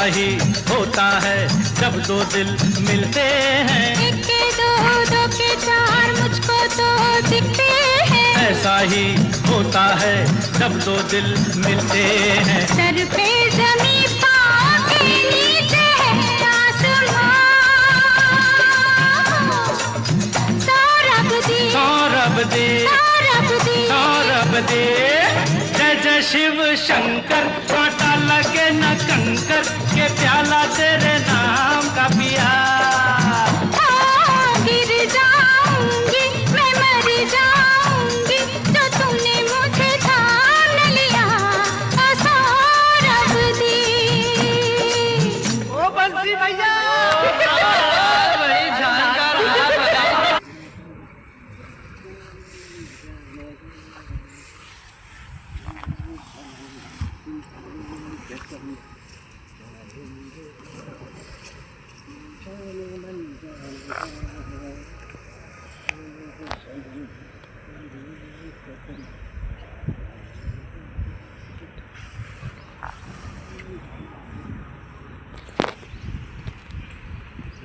ही होता है जब दो दिल मिलते हैं। एक के दो, दो के चार, मुझको तो दिखते हैं। ऐसा ही होता है जब दो दिल मिलते हैं। सर पे ज़मीं, पाँव के नीचे है आसमां। सौरभ दे, सौरभ दे, सौरभ दे, सौरभ दे। जय जय शिव शंकर, कांटा लगे न कंकर, के प्याला तेरे नाम का पिया। गिर जाऊंगी, मैं मर जाऊंगी, जो तूने मुझे थाम लिया। ओ सौरभ दे। ओ बंसी भैया, बड़ी जानकार आप बताइए। Thank you.